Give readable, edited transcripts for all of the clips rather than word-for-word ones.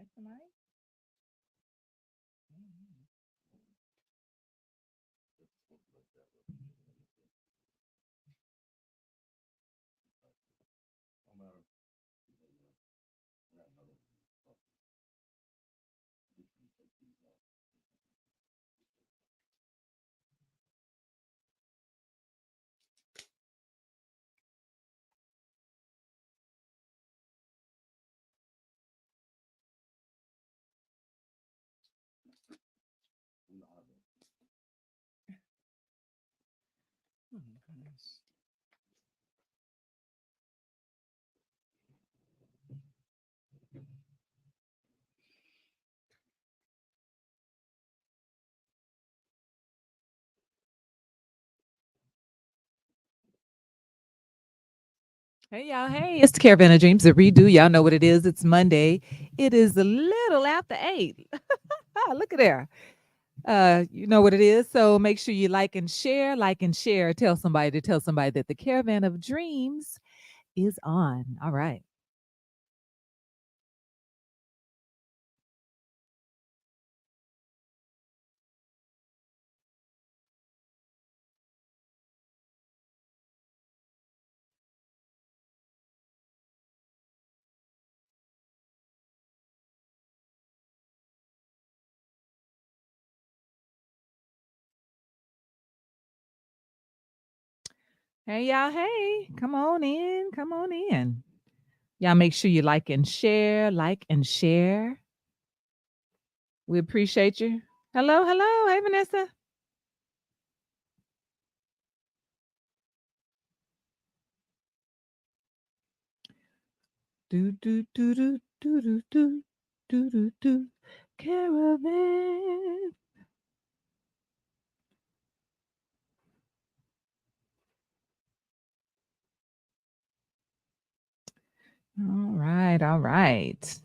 Check the mic. Mhm. Oh my goodness. Hey y'all, hey, it's the Caravan of Dreams, the redo. Y'all know what it is. It's Monday. It is a little after 8. Look at there. You know what it is. So make sure you like and share. Tell somebody to tell somebody that the Caravan of Dreams is on. All right. Hey y'all, hey, come on in. Come on in. Y'all make sure you like and share, like and share. We appreciate you. Hello, hello. Hey, Vanessa. Do do do do do do do do do do. Caravan. All right, all right.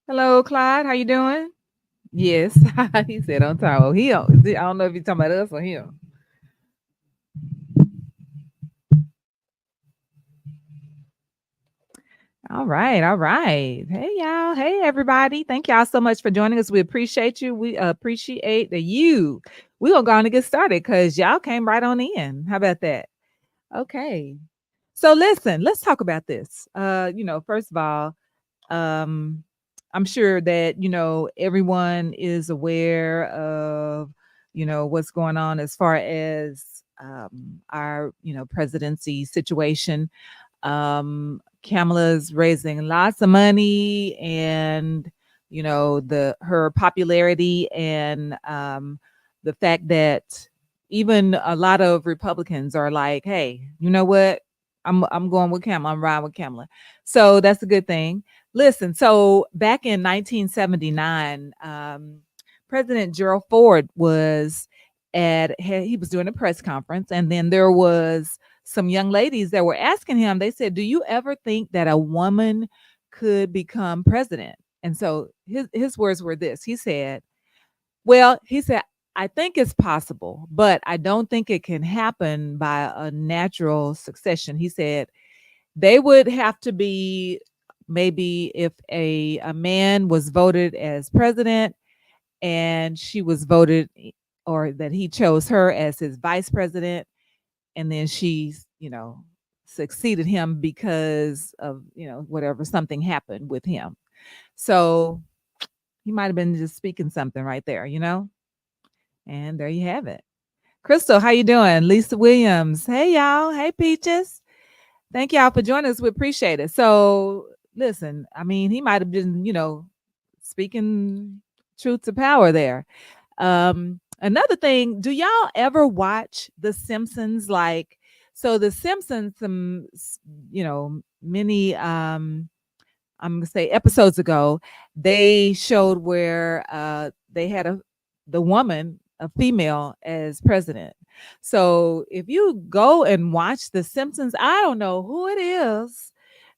Hello, Clyde. How you doing? Yes, he said on time. Oh, he don't, I don't know if you're talking about us or him. All right, all right. Hey, y'all. Hey, everybody. Thank y'all so much for joining us. We appreciate you. We appreciate the you. We're gonna go on and get started because y'all came right on in. How about that? Okay. So listen, let's talk about this. First of all, um, I'm sure that everyone is aware of what's going on as far as our presidency situation. Kamala's raising lots of money, and the her popularity, and the fact that even a lot of Republicans are like, hey, you know what, I'm going with Kamala, I'm riding with Kamala. So that's a good thing. Listen, so back in 1979, President Gerald Ford was he was doing a press conference, and then there was some young ladies that were asking him. They said, do you ever think that a woman could become president? And so his words were this. He said, well, he said, I think it's possible, but I don't think it can happen by a natural succession. He said they would have to be, maybe if a man was voted as president and she was voted, or that he chose her as his vice president, and then she's succeeded him because of whatever, something happened with him. So he might have been just speaking something right there. And there you have it. Crystal, how you doing? Lisa Williams, hey y'all. Hey Peaches, thank y'all for joining us. We appreciate it. So listen, I mean, he might have been speaking truth to power there. Another thing, do y'all ever watch The Simpsons? Like, so The Simpsons, many I'm gonna say episodes ago, they showed where they had the woman, a female, as president. So if you go and watch The Simpsons, I don't know who it is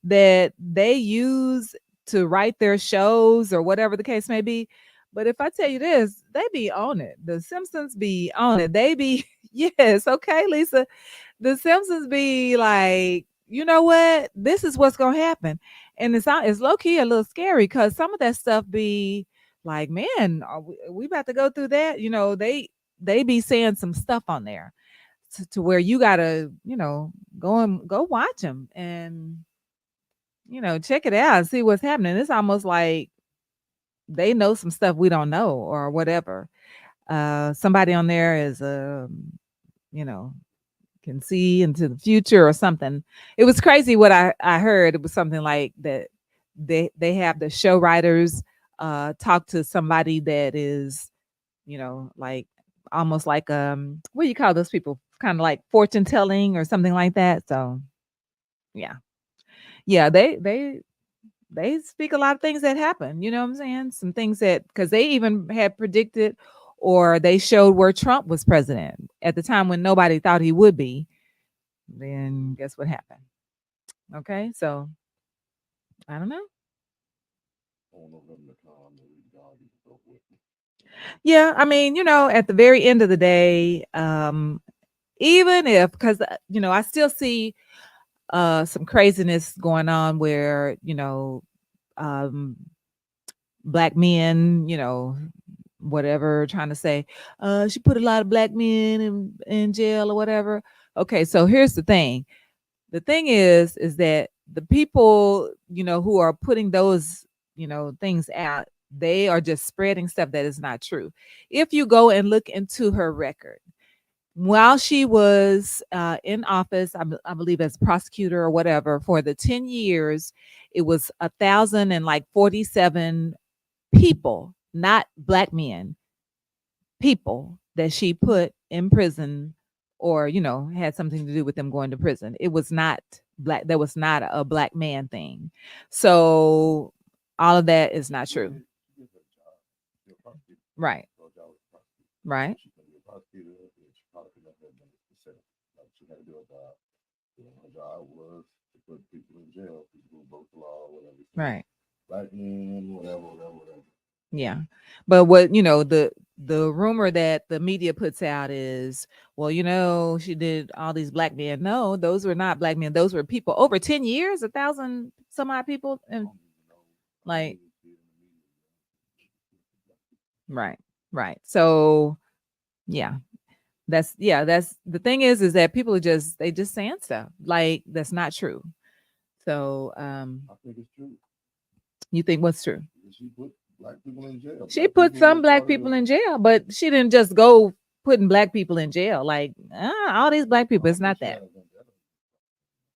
that they use to write their shows or whatever the case may be. But if I tell you this, they be on it. The Simpsons be on it. They be yes, okay, Lisa. The Simpsons be like, you know what? This is what's gonna happen. And it's low key a little scary because some of that stuff be like, man, are we about to go through that? They be saying some stuff on there to where you gotta, go watch them and check it out and see what's happening. It's almost like they know some stuff we don't know or whatever. Somebody on there is you know, can see into the future or something. It was crazy what I heard. It was something like that they have the show writers talk to somebody that is, like almost like what do you call those people? Kind of like fortune telling or something like that. So yeah. Yeah, they speak a lot of things that happen, you know what I'm saying? Some things that because they even had predicted or they showed where Trump was president at the time when nobody thought he would be. Then guess what happened? Okay, so I don't know. Yeah, I mean, at the very end of the day, even if because I still see some craziness going on where um black men, whatever, trying to say, she put a lot of black men in jail or whatever. Okay, so here's the thing. The thing is that the people, who are putting those, things out, they are just spreading stuff that is not true. If you go and look into her record, while she was in office, I believe as prosecutor or whatever, for the 10 years, it was 1,047 people, not black men, people that she put in prison or, had something to do with them going to prison. It was not black. That was not a black man thing. So all of that is not true. Right. Right. Right. Yeah. But what, the rumor that the media puts out is, well, she did all these black men. No, those were not black men. Those were people over 10 years, 1,000 some odd people. And like, right. Right. So yeah. That's the thing is that people are they just saying stuff like that's not true. So I think it's true. You think what's true? She put some black people in jail, but she didn't just go putting black people in jail. Like all these black people, it's not that.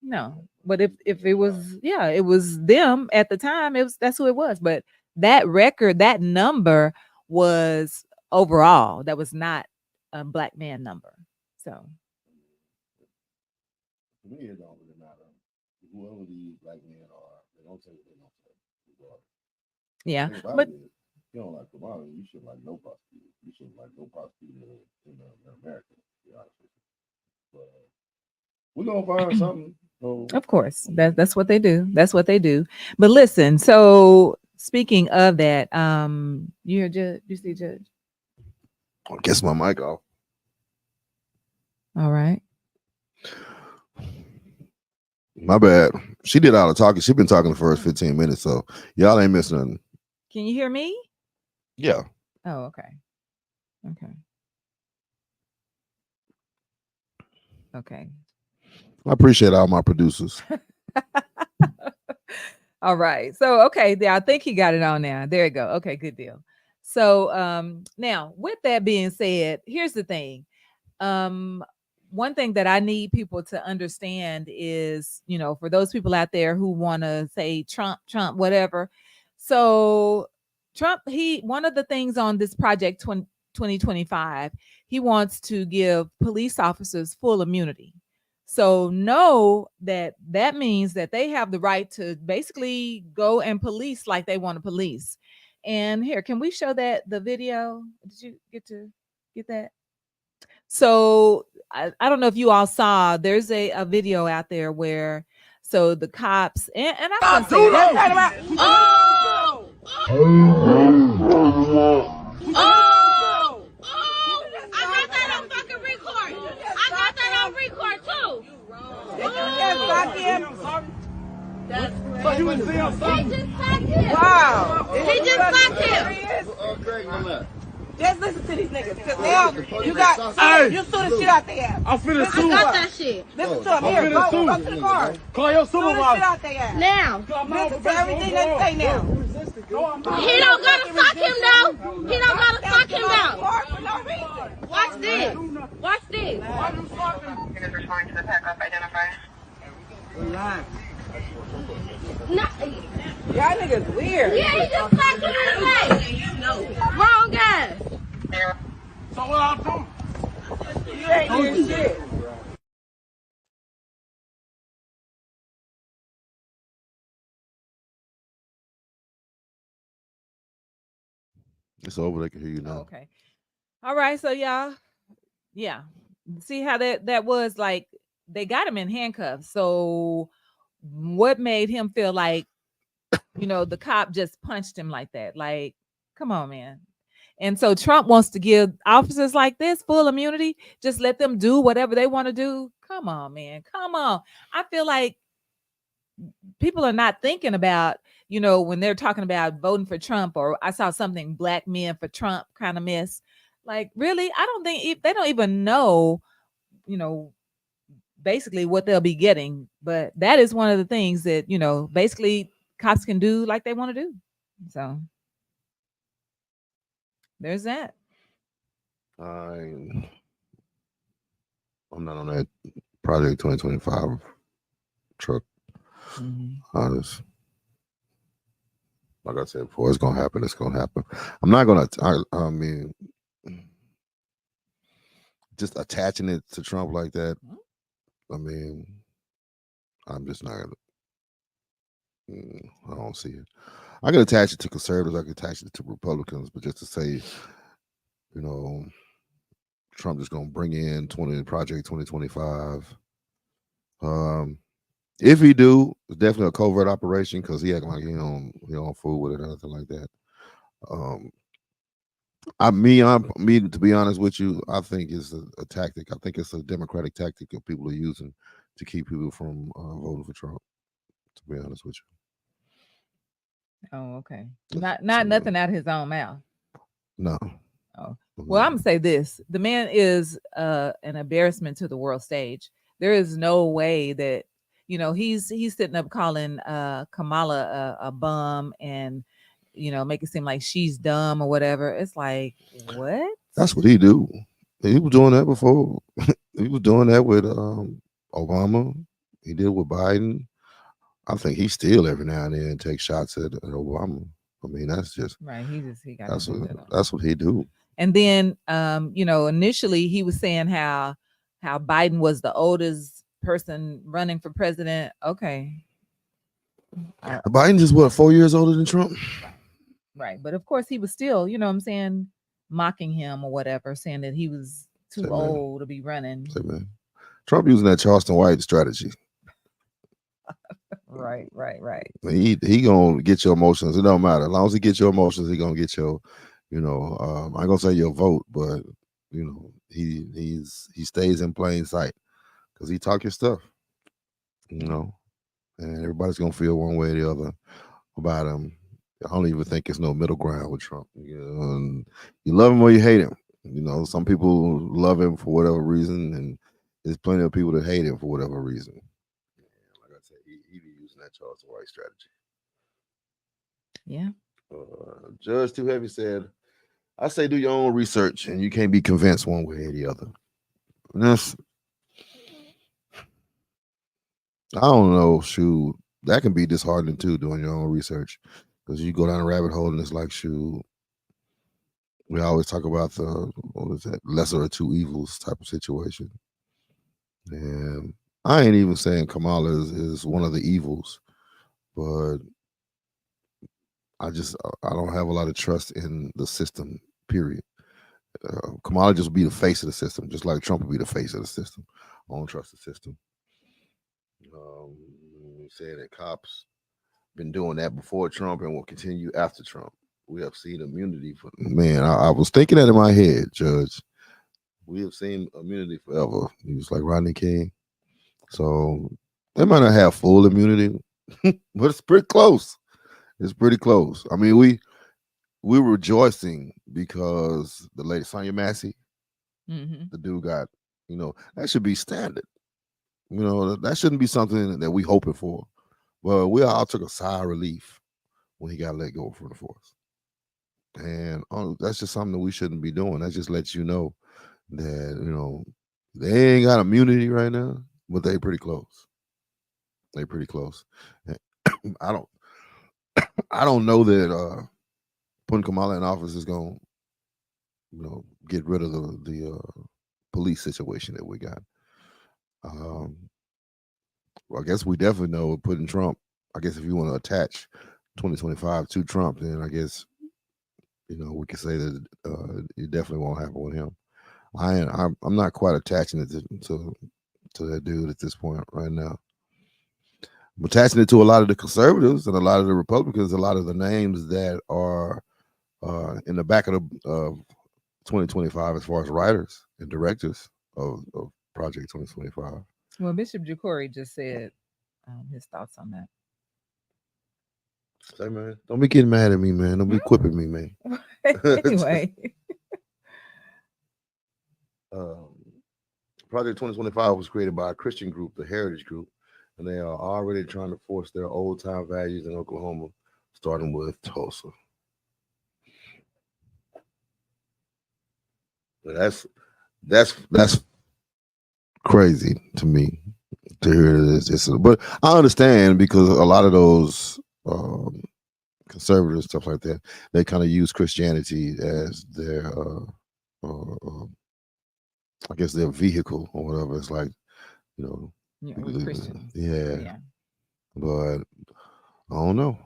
No, but if it was, yeah, it was them at the time. That's who it was. But that record, that number was overall. That was not a black man number. So to me, it don't really matter. Whoever these black men are, they don't say what they don't say. Yeah, but you don't like Kamala, you should like no prosecutor. You should like no prosecutor in America. To be honest with you. But we're gonna find something. So, of course, that's what they do. That's what they do. But listen, so speaking of that, you're judge. You see, Judge. I guess my mic off. All right. My bad. She did all the talking. She been talking the first 15 minutes, so y'all ain't missing nothing. Can you hear me? Yeah. Oh, okay. Okay. Okay. I appreciate all my producers. All right. So, okay, I think he got it on now. There you go. Okay, good deal. So, now with that being said, here's the thing. One thing that I need people to understand is, for those people out there who want to say Trump, whatever. So Trump, one of the things on this project 2025, he wants to give police officers full immunity. So know that means that they have the right to basically go and police like they want to police. And here, can we show the video? Did you get that? So I don't know if you all saw, there's a video out there where the cops and I'm gonna say oh, I got that on fucking record. I got that on record too. Just listen to these niggas. Cause now you got you sue the shit out their ass. I'm finna sue. I got that shit. Listen to them. Here, go to the car. Call your supervisor. Sue the shit out their ass. Now. Listen to everything they say now. He don't gotta sock him down. He don't gotta sock him down. For no reason. Watch this. Watch this. Niggas responding to the pack up identifier. Relax. Y'all niggas weird. Yeah, he just slapped him in the face. Wrong guy. So what I'm doing? You ain't doing shit. It's over. They can hear you now. Okay. All right. So y'all, yeah. See how that was like they got him in handcuffs. So what made him feel like, the cop just punched him like that? Like, come on, man. And so Trump wants to give officers like this full immunity. Just let them do whatever they want to do. Come on, man. Come on. I feel like people are not thinking about, when they're talking about voting for Trump, or I saw something black men for Trump kind of mess. Like, really? I don't think they don't even know, basically what they'll be getting. But that is one of the things that, basically cops can do like they want to do. So there's that. I'm not on that Project 2025 truck. Honest. Like I said before, it's gonna happen. It's gonna happen. I'm not gonna. I mean, just attaching it to Trump like that. I mean, I'm just not gonna. I don't see it. I can attach it to conservatives. I can attach it to Republicans, but just to say, Trump just gonna bring in Project 2025. If he do, it's definitely a covert operation because he acting like he don't fool with it or nothing like that. To be honest with you, I think it's a tactic. I think it's a Democratic tactic that people are using to keep people from voting for Trump. To be honest with you. Oh, okay. Not nothing out of his own mouth. No. Oh. Well, I'm gonna say this: the man is an embarrassment to the world stage. There is no way that he's sitting up calling Kamala a bum and make it seem like she's dumb or whatever. It's like, what? That's what he do. He was doing that before. He was doing that with Obama. He did it with Biden. I think he still every now and then takes shots at Obama. I mean, that's just right. He got that's what he do. And then initially he was saying how Biden was the oldest person running for president. Okay. Biden just 4 years older than Trump? Right. But of course he was still, what I'm saying, mocking him or whatever, saying that he was too old to be running. Trump using that Charleston White strategy. Right. He gonna get your emotions. It don't matter. As long as he gets your emotions, he gonna get your, I ain't gonna say your vote, but he stays in plain sight because he talk your stuff, and everybody's gonna feel one way or the other about him. I don't even think it's no middle ground with Trump. You love him or you hate him. Some people love him for whatever reason, and there's plenty of people that hate him for whatever reason. Like I said, he be using that Charleston White strategy. Yeah. Judge Too Heavy said, I say do your own research, and you can't be convinced one way or the other. I don't know, shoot. That can be disheartening too, doing your own research. Because you go down a rabbit hole and it's like, shoot, we always talk about the lesser of two evils type of situation. And I ain't even saying Kamala is one of the evils, but I don't have a lot of trust in the system, period. Kamala just be the face of the system, just like Trump would be the face of the system. I don't trust the system. Saying that cops been doing that before Trump and will continue after Trump. We have seen immunity for I was thinking that in my head, Judge. We have seen immunity forever. He was like Rodney King. So they might not have full immunity, but it's pretty close. It's pretty close. I mean, we're rejoicing because the lady Sonia Massey, Mm-hmm. the dude got, that should be standard. That shouldn't be something that we hoping for. Well, we all took a sigh of relief when he got let go from the force. And that's just something that we shouldn't be doing. That just lets you know that, they ain't got immunity right now, but they pretty close. They pretty close. I don't I don't know that putting Kamala in office is gonna, get rid of the police situation that we got. Um, well, I guess we definitely know putting Trump. I guess if you want to attach 2025 to Trump, then I guess we can say that it definitely won't happen with him. I'm not quite attaching it to that dude at this point right now. I'm attaching it to a lot of the conservatives and a lot of the Republicans, a lot of the names that are in the back of the 2025 as far as writers and directors of Project 2025. Well, Bishop Ja'Cory just said his thoughts on that. Say, man, don't be getting mad at me, man. Don't be quipping me, man. Anyway. Project 2025 was created by a Christian group, the Heritage Group, and they are already trying to force their old time values in Oklahoma, starting with Tulsa. That's crazy to me to hear this. But I understand because a lot of those conservatives, stuff like that, they kind of use Christianity as their I guess their vehicle or whatever. It's like, with Christians. Yeah. But I don't know.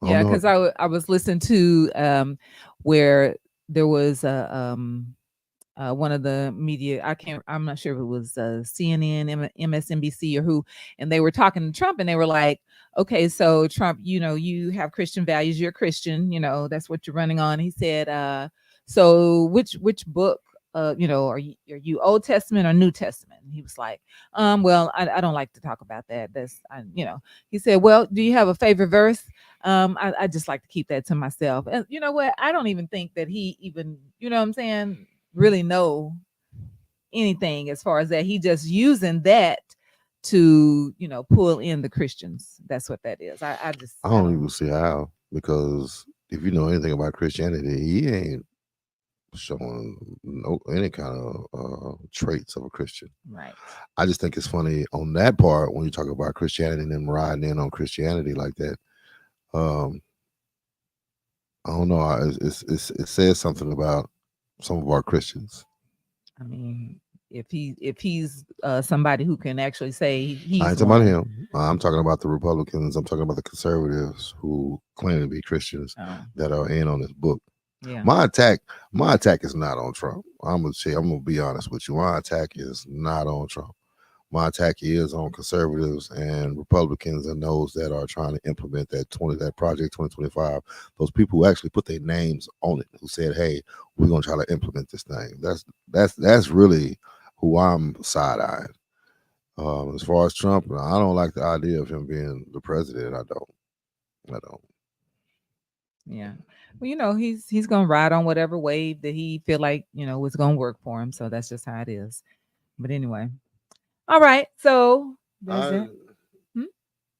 Yeah, because I was listening to where there was one of the media, I'm not sure if it was CNN, MSNBC or who, and they were talking to Trump and they were like, okay, so Trump, you have Christian values, you're a Christian, that's what you're running on. He said, so which book, are you Old Testament or New Testament? And he was like, well, I don't like to talk about that. He said, well, do you have a favorite verse? I just like to keep that to myself. And you know what? I don't even think that he even, what I'm saying, really know anything as far as that. He just using that to, pull in the Christians. That's what that is. I don't even see how, because if you know anything about Christianity, he ain't showing any kind of traits of a Christian. Right. I just think it's funny on that part when you talk about Christianity and then riding in on Christianity like that. I don't know. It says something about some of our Christians. I mean, if he's somebody who can actually say he's I ain't talking about him. I'm talking about the Republicans. I'm talking about the conservatives who claim to be Christians that are in on this book. Yeah. My attack is not on Trump. I'm gonna be honest with you. My attack is not on Trump. My attack is on conservatives and Republicans and those that are trying to implement that Project 2025. Those people who actually put their names on it, who said, "Hey, we're gonna try to implement this thing." That's really who I'm side-eyed. As far as Trump, I don't like the idea of him being the president. I don't. Yeah. Well, he's gonna ride on whatever wave that he feel like, was gonna work for him. So that's just how it is. But anyway. All right. So I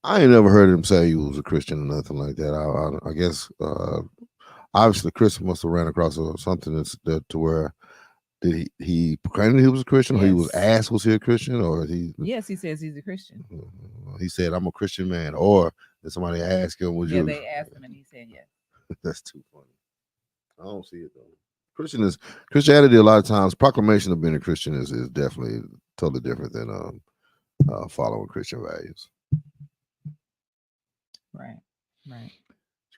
ain't never heard him say he was a Christian or nothing like that. I guess obviously Chris must have ran across something that to where did he proclaimed he was a Christian, or he was asked was he a Christian, or he? Yes, he says he's a Christian. He said, "I'm a Christian man," or did somebody ask him? Yeah, they asked him and he said yes. That's too funny. I don't see it though. Christianity. A lot of times, proclamation of being a Christian is definitely totally different than following Christian values. Right.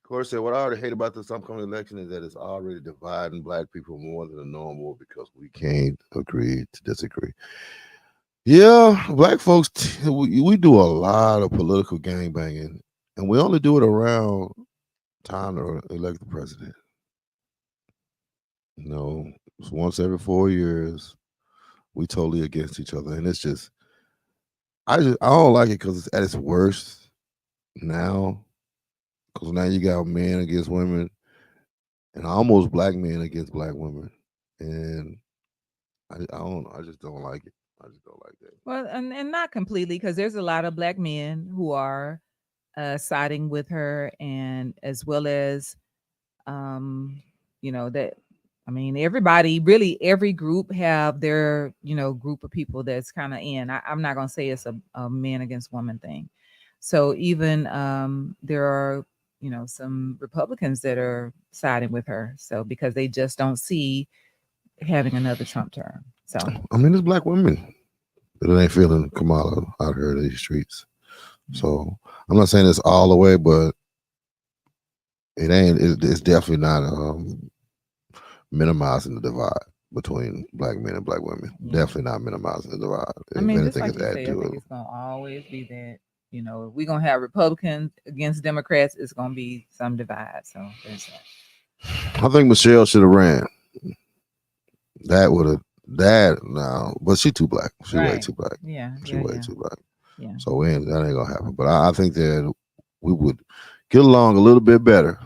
Corey said, "What I already hate about this upcoming election is that it's already dividing Black people more than normal because we can't agree to disagree." Yeah, Black folks, we do a lot of political gangbanging, and we only do it around time to elect the president. It's once every 4 years. We totally against each other, and it's just, I don't like it because it's at its worst now. Because now you got men against women, and almost black men against black women, and I don't know. I just don't like it. I just don't like that. Well, and not completely, because there's a lot of black men who are siding with her, and as well as that. I mean, everybody, really, every group have their group of people that's kind of in. I'm not gonna say it's a man against woman thing. So even there are some Republicans that are siding with her. So because they just don't see having another Trump term. So I mean, there's black women that ain't feeling Kamala out here in these streets. So I'm not saying it's all the way, but it ain't. It's definitely not minimizing the divide between black men and black women. Yeah. Definitely not minimizing the divide. I mean, just like you say, I think it's gonna always be that. If we're gonna have Republicans against Democrats, it's gonna be some divide. So there's that. I think Michelle should have ran. That would have no, but she too black. She way too black. Yeah, she way too black. Yeah. So that ain't gonna happen. But I think that we would get along a little bit better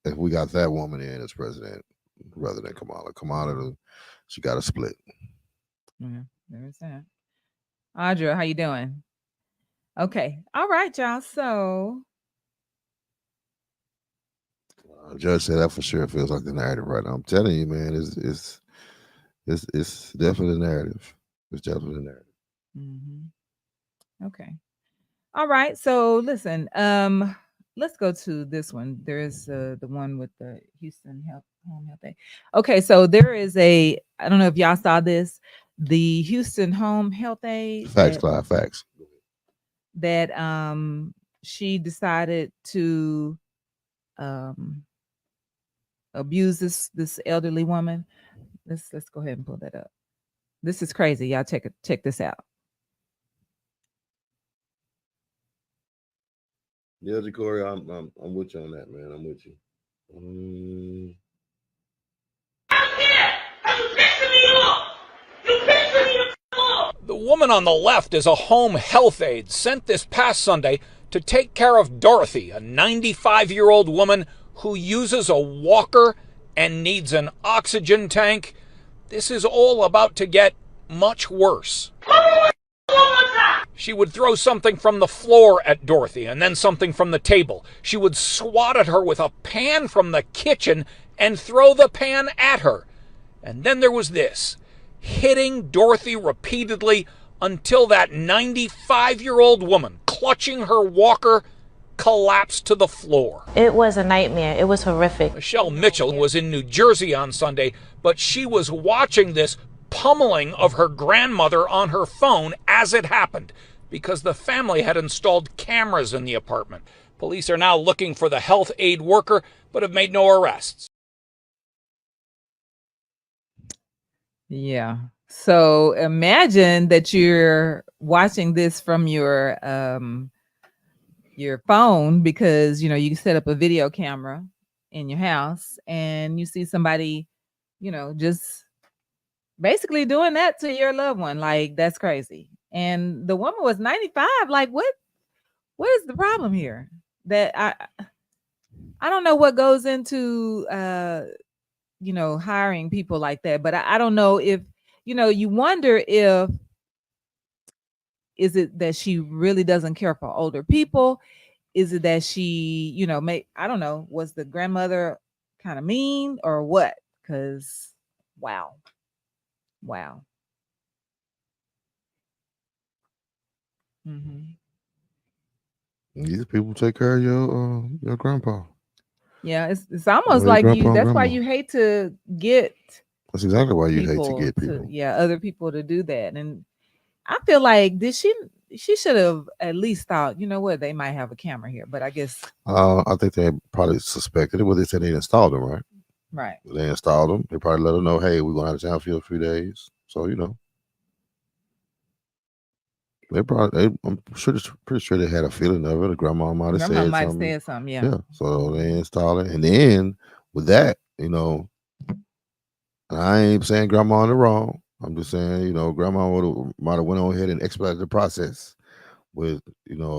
if we got that woman in as president rather than Kamala. Kamala, she got a split. Yeah, there's that. Audra, how you doing? Okay. All right, y'all. So Judge said that for sure feels like the narrative right now. I'm telling you, man, it's definitely the narrative. It's definitely the narrative. Mm-hmm. Okay. All right. So listen, let's go to this one. There is the one with the Houston Home Health Day. Okay, so there is I don't know if y'all saw this, the Houston Home Health Aid. Facts, Clyde, facts. That she decided to abuse this elderly woman. Let's go ahead and pull that up. This is crazy. Y'all check this out. Yeah, Corey, I'm with you on that, man. I'm with you. The woman on the left is a home health aide sent this past Sunday to take care of Dorothy, a 95-year-old woman who uses a walker and needs an oxygen tank. This is all about to get much worse. She would throw something from the floor at Dorothy and then something from the table. She would swat at her with a pan from the kitchen and throw the pan at her. And then there was this, hitting Dorothy repeatedly until that 95-year-old woman, clutching her walker, collapsed to the floor. It was a nightmare. It was horrific. Michelle Mitchell was in New Jersey on Sunday, but she was watching this pummeling of her grandmother on her phone as it happened because the family had installed cameras in the apartment. Police are now looking for the health aid worker, but have made no arrests. Yeah. So imagine that you're watching this from your phone, because you set up a video camera in your house and you see somebody just basically doing that to your loved one. Like, that's crazy. And the woman was 95. Like, what is the problem here? That I don't know what goes into hiring people like that, but I don't know if you wonder if is it that she really doesn't care for older people? Is it that she I don't know, was the grandmother kind of mean or what? Because wow. Mm-hmm. These people take care of your grandpa. Yeah, it's almost like you. That's why you hate to get. That's exactly why you hate to get people. Other people to do that, and I feel like she should have at least thought, what, they might have a camera here, but I guess. I think they probably suspected it. Well, they said they installed them, right? Right. They installed them. They probably let them know, hey, we're going to have town for a few days. So, they probably, I'm pretty sure they had a feeling of it. The grandma might have said something. Yeah. So they installed it. And then with that, I ain't saying grandma in the wrong. I'm just saying, grandma might have went on ahead and expedited the process with,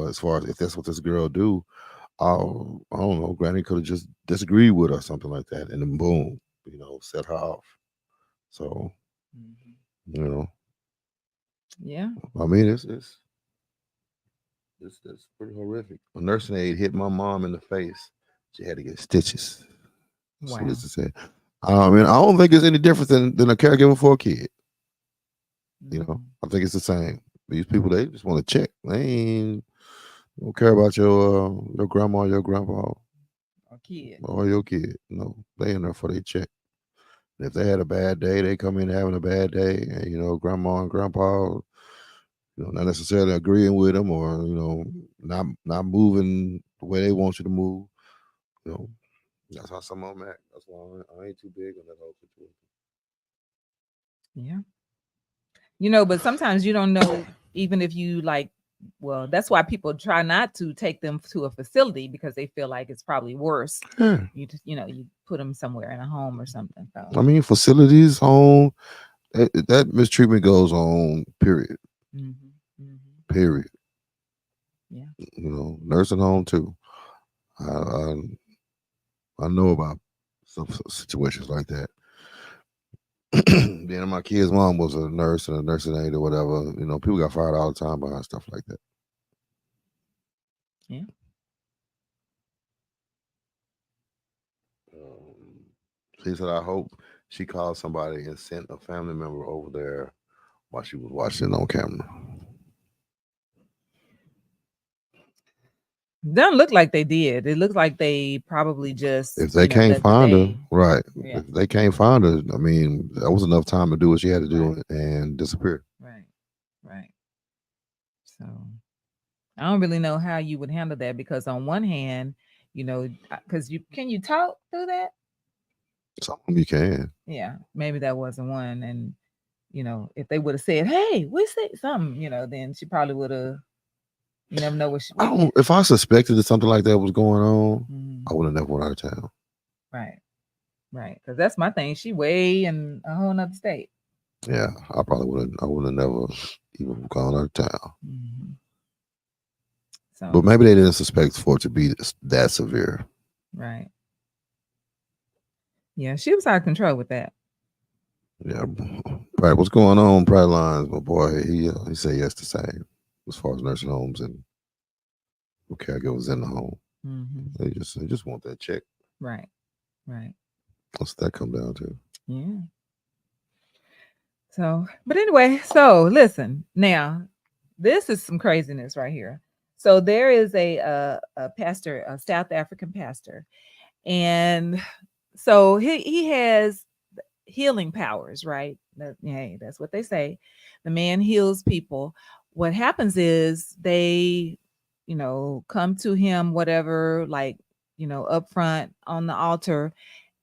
as far as if that's what this girl do. I don't know, Granny could have just disagreed with her or something like that, and then boom, set her off. So, you know, Yeah. I mean, it's pretty horrific. A nursing aide hit my mom in the face. She had to get stitches. Wow. Solicitor said. I mean, I don't think it's any different than a caregiver for a kid. I think it's the same. These people, they just want to check. They don't care about your grandma, your grandpa, or your kid. No, they in there for their check. And if they had a bad day, they come in having a bad day, and grandma and grandpa, not necessarily agreeing with them, or not moving the way they want you to move. That's how some of them act. That's why I ain't too big on that whole situation. Yeah. But sometimes you don't know, even if you like, well, that's why people try not to take them to a facility because they feel like it's probably worse. Yeah. You put them somewhere in a home or something. So. I mean, facilities, home, that mistreatment goes on, period. Period. Yeah. Nursing home too. I know about some situations like that. Being my kid's mom was a nurse and a nursing aide or whatever, people got fired all the time behind stuff like that. Yeah. She said, I hope she called somebody and sent a family member over there while she was watching it on camera. Doesn't look like they did. It looks like they probably just if they can't find her, right? Yeah. If they can't find her, I mean, that was enough time to do what she had to do and disappear. Right. So I don't really know how you would handle that because on one hand, because can you talk through that? Some of you can. Yeah, maybe that wasn't one, and if they would have said, "Hey, we say something," then she probably would have. You never know what she. If I suspected that something like that was going on, I would have never went out of town. Right, because that's my thing. She way in a whole nother state. Yeah, I probably would. I would have never even gone out of town. So, but maybe they didn't suspect for it to be that severe. Right. Yeah, she was out of control with that. Yeah, right. What's going on? Prayer lines, my boy. He said yes to same as far as nursing homes and caregivers in the home. They just want that check. Right. What's that come down to? Yeah. So, but anyway, so listen now. This is some craziness right here. So there is a pastor, a South African pastor, and so he has healing powers, right? Hey, that's what they say. The man heals people. What happens is they, come to him, whatever, like, up front on the altar.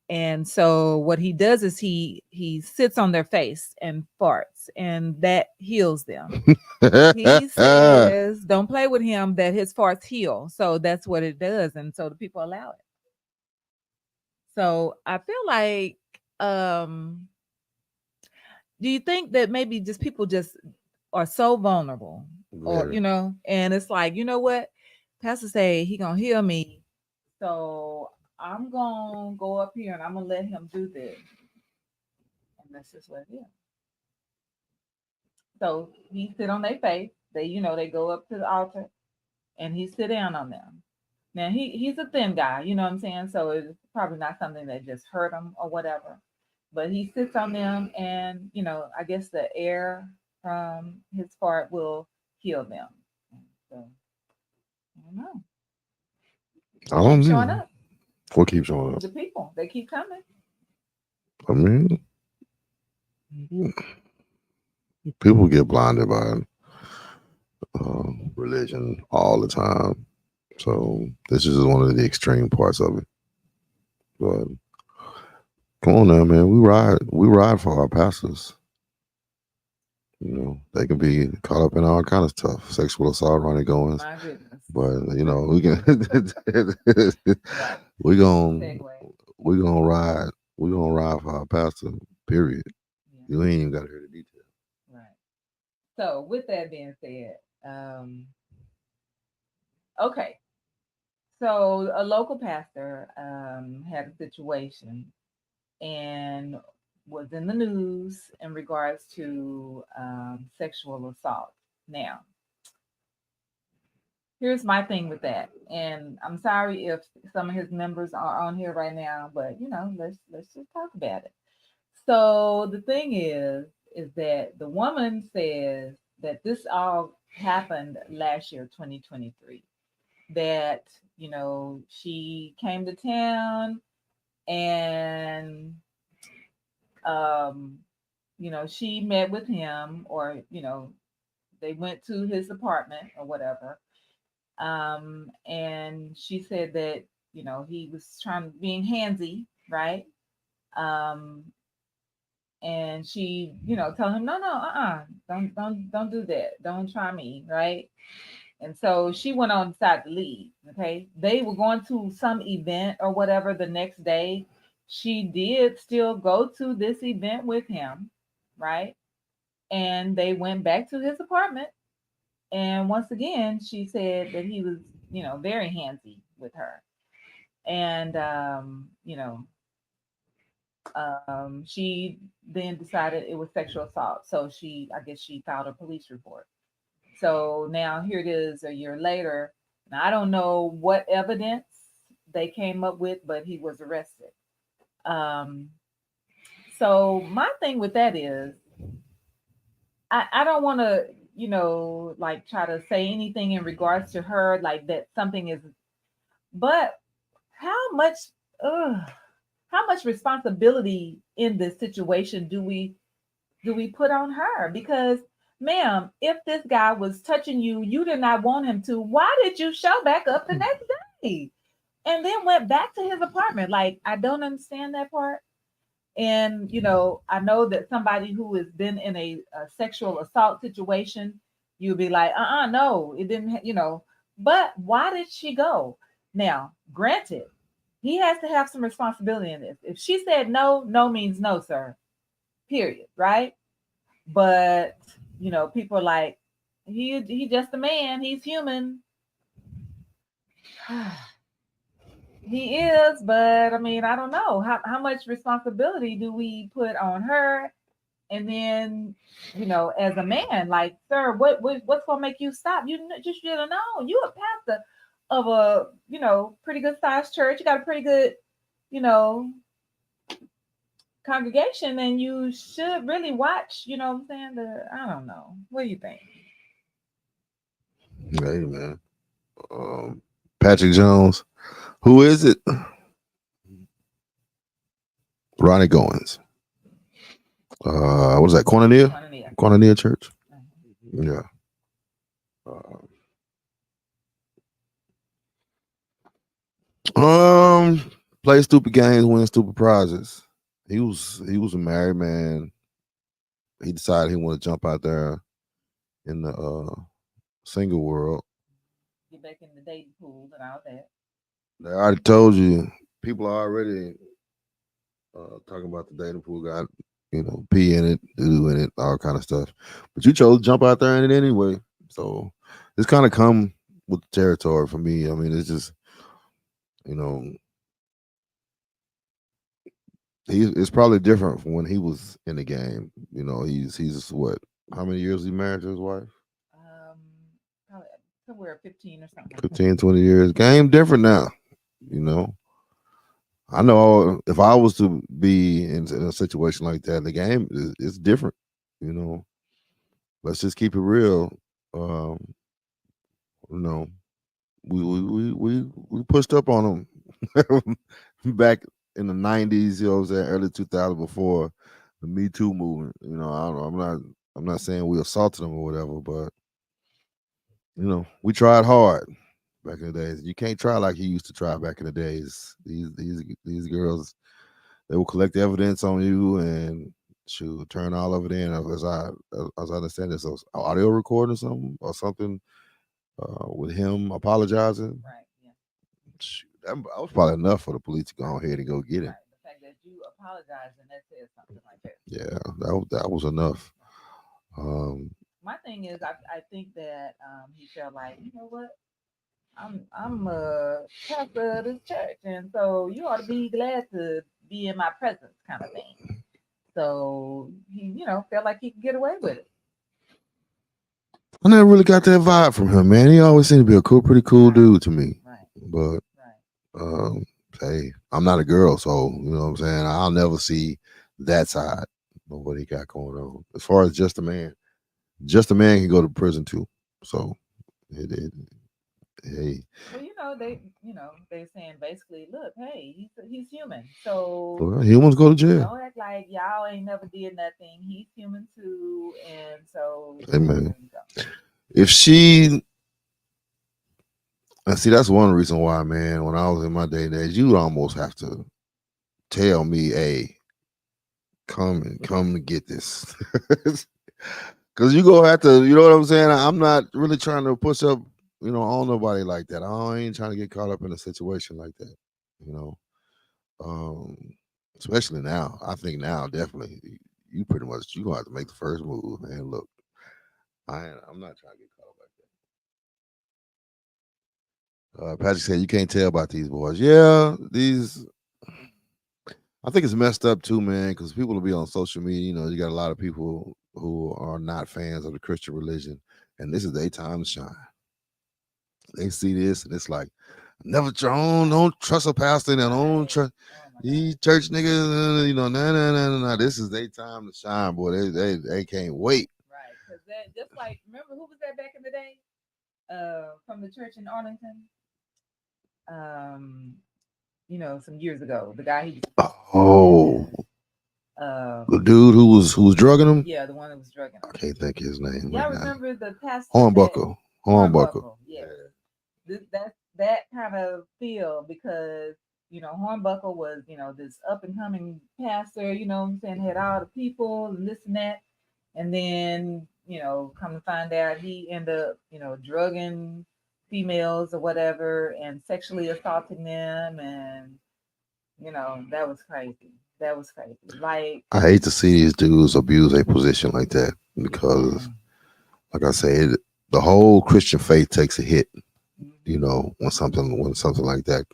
And so what he does is he sits on their face and farts, and that heals them. He says, don't play with him, that his farts heal. So that's what it does. And so the people allow it. So I feel like, do you think that maybe just people just are so vulnerable, or and it's like, you know what, pastor say he gonna heal me, so I'm gonna go up here and I'm gonna let him do this, and that's just what it is. So he sit on their face, they go up to the altar and he sit down on them. Now he's a thin guy, you know what I'm saying, so it's probably not something that just hurt him or whatever. But he sits on them, and I guess the air from his fart will heal them. So I don't know. I don't know. Showing up. What keeps showing up? The people, they keep coming. I mean, people get blinded by religion all the time. So this is one of the extreme parts of it. But come on now, man. We ride for our pastors. They can be caught up in all kind of stuff, sexual assault, running goings. My goodness. But we can we're gonna ride for our pastor, period. Yeah. You ain't even gotta hear the details. Right. So with that being said, okay. So a local pastor had a situation and was in the news in regards to sexual assault. Now, here's my thing with that, and I'm sorry if some of his members are on here right now, but let's just talk about it. So the thing is that the woman says that this all happened last year, 2023. That she came to town and um, she met with him, or they went to his apartment or whatever. And she said that he was trying being handsy, right? Um, and she tell him, no, don't do that, don't try me, right? And so she went on decide to leave. Okay, they were going to some event or whatever the next day. She did still go to this event with him, right? And they went back to his apartment, and once again she said that he was very handsy with her. And she then decided it was sexual assault, so I guess she filed a police report. So now here it is a year later. And I don't know what evidence they came up with, but he was arrested. Um, so my thing with that is I don't want to, like try to say anything in regards to her, like that something is, but how much, ugh, how much responsibility in this situation do we put on her? Because, ma'am, if this guy was touching you, you did not want him to. Why did you show back up the next day and then went back to his apartment? Like, I don't understand that part. And I know that somebody who has been in a sexual assault situation, you'd be like, no, it didn't, But why did she go? Now, granted, he has to have some responsibility in this. If she said no, no means no, sir. Period. Right? But people are like, he just a man, he's human. He is, but I mean, I don't know how much responsibility do we put on her. And then as a man, like, sir, what's gonna make you stop? Just should have known. You a pastor of a pretty good sized church. You got a pretty good you know congregation, and you should really watch, what I'm saying? I don't know. What do you think? Hey man, Patrick Jones. Who is it? Ronnie Goins. What is that? Cornelia Church. Yeah. Play stupid games, win stupid prizes. He was a married man. He decided he wanted to jump out there in the single world. Get back in the dating pool and all that. They already told you. People are already talking about the dating pool. Got pee in it, doo in it, all kind of stuff. But you chose to jump out there in it anyway. So it's kind of come with the territory for me. I mean, it's just it's probably different from when he was in the game. He's what? How many years he married to his wife? Probably somewhere 15 or something. 15, 20 years. Game different now. I know if I was to be in a situation like that, the game is different. Let's just keep it real. Um, you know, we pushed up on them back in the 90s. What I'm saying, early 2000s, before the Me Too movement. I don't know. I'm not saying we assaulted them or whatever, but we tried hard back in the days. You can't try like he used to try back in the days. These girls, they will collect evidence on you and should turn all of it in. As I understand this, an audio recording or something with him apologizing. Right. Yeah. Shoot, that was probably enough for the police to go ahead and go get him. Right. The fact that you apologize and that says something like that. Yeah, that was enough. My thing is, I think that he felt like, you know what? I'm a pastor of this church, and so you ought to be glad to be in my presence, kind of thing. So he, felt like he could get away with it. I never really got that vibe from him, man. He always seemed to be a pretty cool dude to me. Right. But hey, I'm not a girl, so you know what I'm saying. I'll never see that side of what he got going on. As far as just a man can go to prison too. So hey. Well, they're saying basically, look, hey, he's human, so Well, humans go to jail. Don't act like y'all ain't never did nothing. He's human too, and so Amen. If she, and see, that's one reason why, man. When I was in my day and age, you would almost have to tell me, "Hey, come to get this," because you gonna have to. You know what I'm saying? I'm not really trying to push up, on nobody like that. I ain't trying to get caught up in a situation like that. Especially now. I think now, definitely, you pretty much you gonna have to make the first move. And look, I'm not trying to get caught up like that. Patrick said you can't tell about these boys. Yeah, I think it's messed up too, man, because people will be on social media. You got a lot of people who are not fans of the Christian religion, and this is their time to shine. They see this, and it's like, never don't trust a pastor, and don't trust these church niggas. Nah. This is their time to shine, boy. They can't wait. Right, because that just like remember who was that back in the day, from the church in Arlington. Some years ago, the guy he. The dude who was drugging him? Yeah, the one that was drugging him. I can't think of his name. Yeah, I remember the pastor. Hornbuckle. Yeah. That kind of feel because, Hornbuckle was, this up and coming pastor, had all the people and this and that. And then, come to find out he ended up, drugging females or whatever and sexually assaulting them. And, that was crazy. That was crazy. Like, I hate to see these dudes abuse a position like that because, like I said, the whole Christian faith takes a hit. When something like that,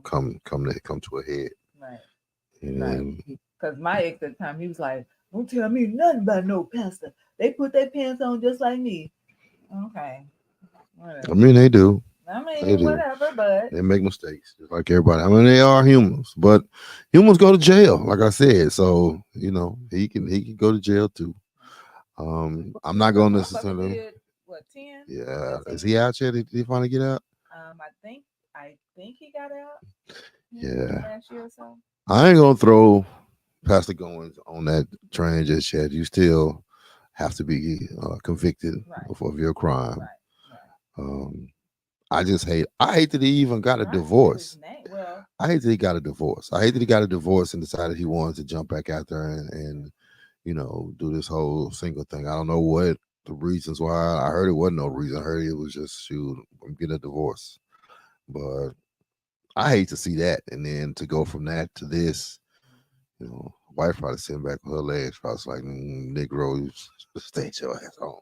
come to a head. Right. And because my ex at the time, he was like, "Don't tell me nothing about no pastor. They put their pants on just like me." Okay. Whatever. I mean, they do. They do. Whatever, but they make mistakes just like everybody. I mean, they are humans, but humans go to jail, like I said. So he can go to jail too. I'm not going to necessarily. What 10? Yeah, is he out yet? Did he finally get out? I think he got out. Yeah. Last year or so. I ain't gonna throw Pastor Goins on that train just yet. You still have to be convicted of your crime. Right. I hate that he even got a divorce. I hate that he got a divorce. I hate that he got a divorce and decided he wanted to jump back out there and do this whole single thing. I don't know what the reasons why. I heard it wasn't no reason. I heard it was just I'm getting a divorce. But I hate to see that. And then to go from that to this, wife probably sitting back with her legs crossed like, Negro, you stay your ass home.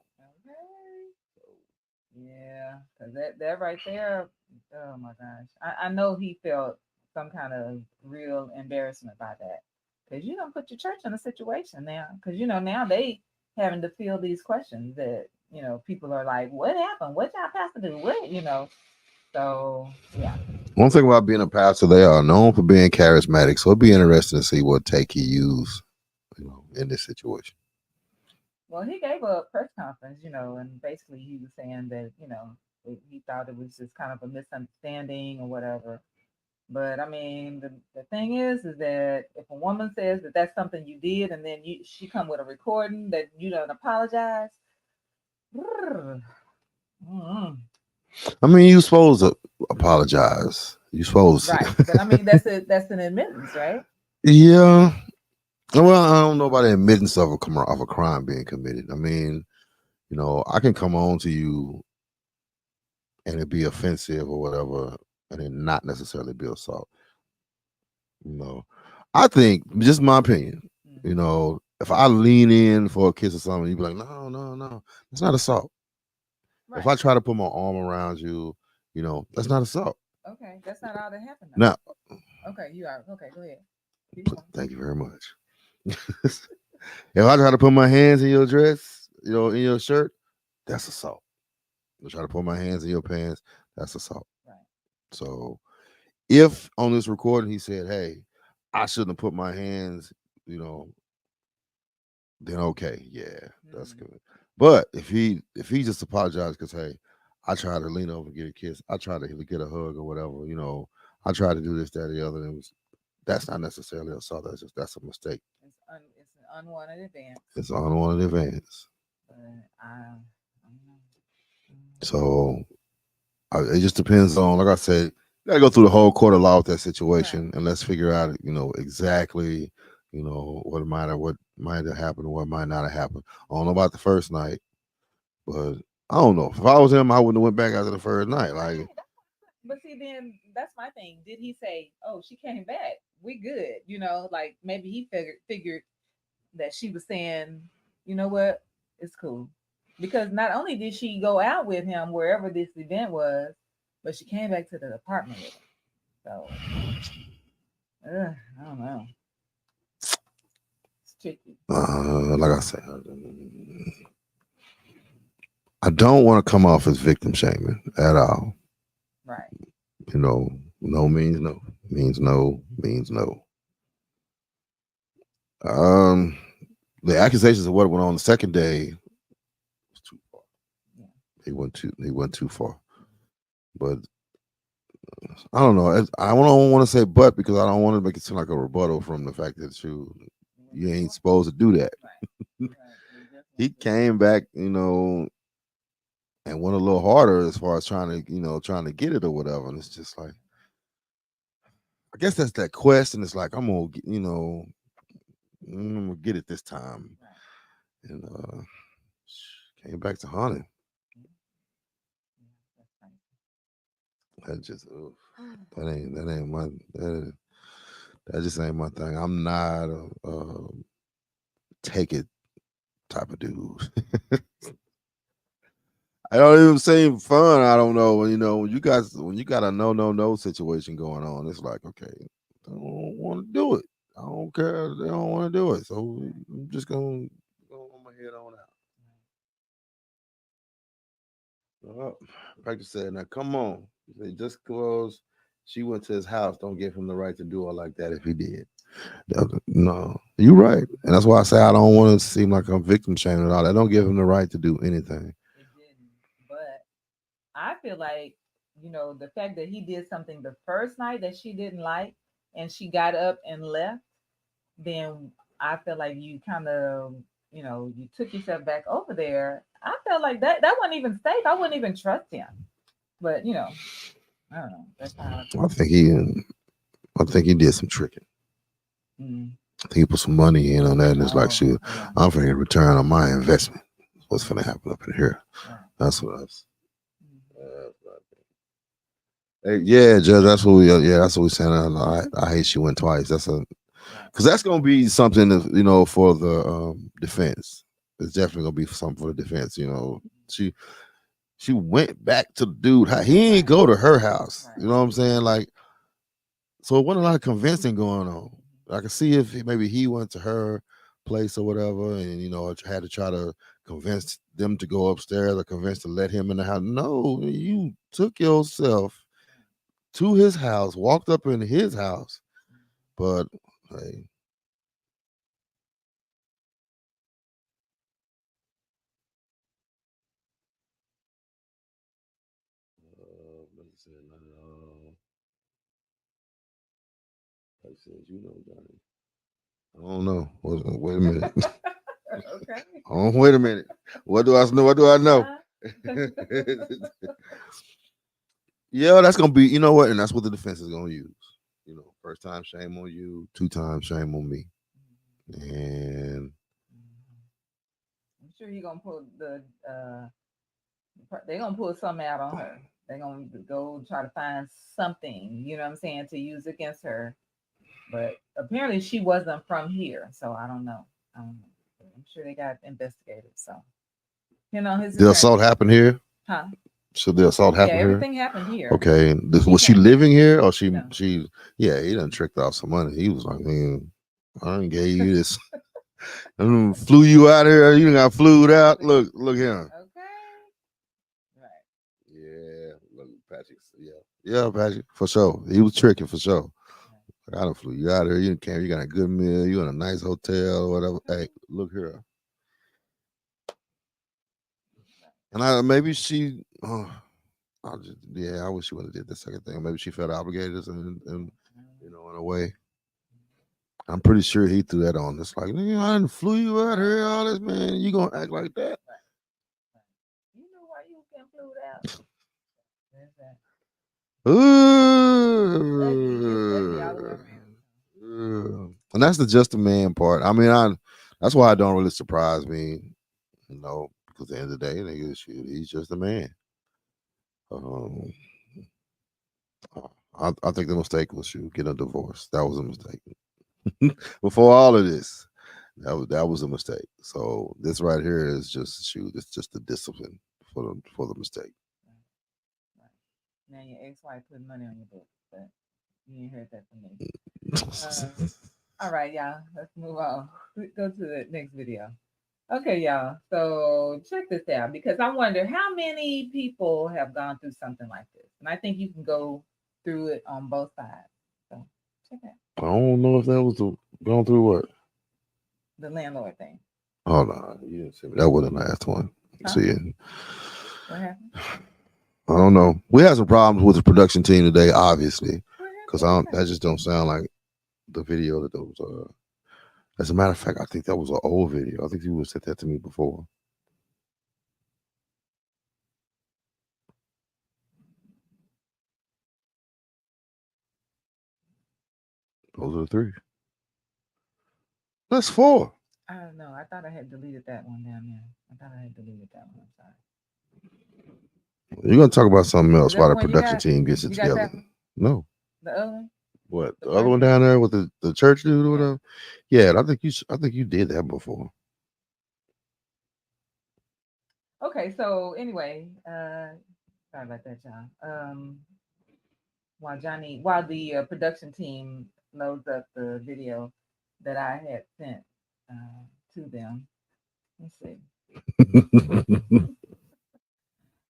Yeah, because that right there, oh my gosh. I know he felt some kind of real embarrassment by that. Because you don't put your church in a situation now. Because, now they having to field these questions that, people are like, what happened? What y'all pastor do? What, So, yeah. One thing about being a pastor, they are known for being charismatic. So it'd be interesting to see what take he used, in this situation. Well, he gave a press conference, and basically he was saying that, he thought it was just kind of a misunderstanding or whatever. But I mean, the thing is that if a woman says that that's something you did, and then she come with a recording that you don't apologize. I mean, you supposed to apologize. You supposed right, but I mean that's an admittance, right? Yeah. Well, I don't know about the admittance of a crime being committed. I mean, I can come on to you and it be offensive or whatever, and it not necessarily be assault. I think, just my opinion, if I lean in for a kiss or something, you be like, no, it's not assault. Right. If I try to put my arm around you, that's not assault. Okay, that's not all that happened. No. Okay, you are. Okay, go ahead. Thank you very much. If I try to put my hands in your dress, in your shirt, that's assault. If I try to put my hands in your pants, that's assault. Right. So if on this recording he said, "Hey, I shouldn't have put my hands," then okay, yeah, that's good. But if he just apologized because, hey, I tried to lean over and get a kiss, I tried to get a hug or whatever, I tried to do this, that, or the other, and that's not necessarily assault. That's a mistake. It's an unwanted advance. It's an unwanted advance. But I don't know. So it just depends on, like I said, you gotta go through the whole court of law with that situation, and let's figure out, exactly, what might have happened, what might not have happened. I don't know about the first night, but I don't know. If I was him, I wouldn't have went back after the first night. Like, but see, then that's my thing. Did he say, "Oh, she came back, we good"? Like maybe he figured that she was saying, "You know what, it's cool," because not only did she go out with him wherever this event was, but she came back to the apartment with him. So, I don't know. It's tricky. like I said, I don't want to come off as victim shaming at all. Right. No means no. Means no. Means no. The accusations of what went on the second day was too far. Yeah. He went too far. But I don't know. I don't want to say but because I don't want to make it seem like a rebuttal from the fact that you ain't supposed to do that. Right. He came back, and went a little harder as far as trying to get it or whatever. And it's just like, I guess that's that quest, and it's like I'm gonna get it this time, and came back to haunt him. That just that ain't my that just ain't my thing. I'm not a take it type of dude. I don't even seem fun. I don't know. When you got a no situation going on, it's like, okay, I don't want to do it. I don't care. They don't want to do it. So I'm just gonna go on my head on out. Practice said, now come on. Just because she went to his house, don't give him the right to do her like that if he did. No, you're right. And that's why I say I don't want to seem like I'm victim shaming at all. I don't give him the right to do anything. It didn't. But I feel like, the fact that he did something the first night that she didn't like and she got up and left, then I feel like you kind of, you took yourself back over there. I felt like that wasn't even safe. I wouldn't even trust him. But, I don't know. That's how I think he did some tricking. Mm. I think he put some money in on that, and it's like, shoot, yeah. I'm going to return on my investment. What's going to happen up in here? Yeah. That's what I was. Hey, yeah, Judge. That's what we saying. I hate she went twice. Because that's going to be something that, for the defense. It's definitely going to be something for the defense. She went back to the dude. He ain't go to her house. You know what I'm saying? Like, so it wasn't a lot of convincing going on. I could see if maybe he went to her place or whatever, and had to try to convince them to go upstairs or convince to let him in the house. No, you took yourself to his house, walked up in his house, but hey. Johnny. I don't know. Wait a minute. Okay. Oh, wait a minute. What do I know? What do I know? Yeah, that's gonna be. You know what? And that's what the defense is gonna use. First time, shame on you. 2 times, shame on me. And I'm sure he's gonna pull they're gonna pull something out on her. They're gonna go try to find something, you know what I'm saying, to use against her. But apparently she wasn't from here, so I don't know. I'm sure they got investigated. So, did assault happen here? Huh? So the assault happened here? Everything happened here. Okay. Was she living here or she yeah, he done tricked off some money. He was like, man, I done gave you this. I done flew you out here. You done got flued out. Look here. Okay. Right. Yeah. Look, Patrick. Yeah, Patrick. For sure. He was tricking for sure. I done flew you out here. You came. You got a good meal. You in a nice hotel or whatever. Hey, look here. And maybe she. I wish she would have did the second thing. Maybe she felt obligated and in a way. I'm pretty sure he threw that on. It's like, nigga, I done flew you out here, all this, man. You gonna act like that? You know why you can flew out? And that's the just a man part. I mean, that's why it don't really surprise me, because at the end of the day, nigga, he's just a man. I think the mistake was getting a divorce. That was a mistake. Before all of this, that was a mistake. So this right here is just it's just the discipline for the mistake. Right. Now your ex-wife putting money on your book, but you ain't heard that from me. All right, y'all. Let's move on. Go to the next video. Okay, y'all. So check this out because I wonder how many people have gone through something like this, and I think you can go through it on both sides. So check it out. I don't know if that was going through what? The landlord thing. Oh no, you didn't see me. That wasn't the last one. Huh? See it. What happened? I don't know. We had some problems with the production team today, obviously, because that just don't sound like the video that was. As a matter of fact, I think that was an old video. I think you would said that to me before. Those are the three. That's four. I don't know. I thought I had deleted that one down there. I thought I had deleted that one. I'm sorry. You're gonna talk about something else while the production team gets it together. No. The other one? What? The other one down there with the church dude or whatever? Yeah, I think you did that before. Okay, so anyway, sorry about that, y'all. While the production team loads up the video that I had sent to them, let's see.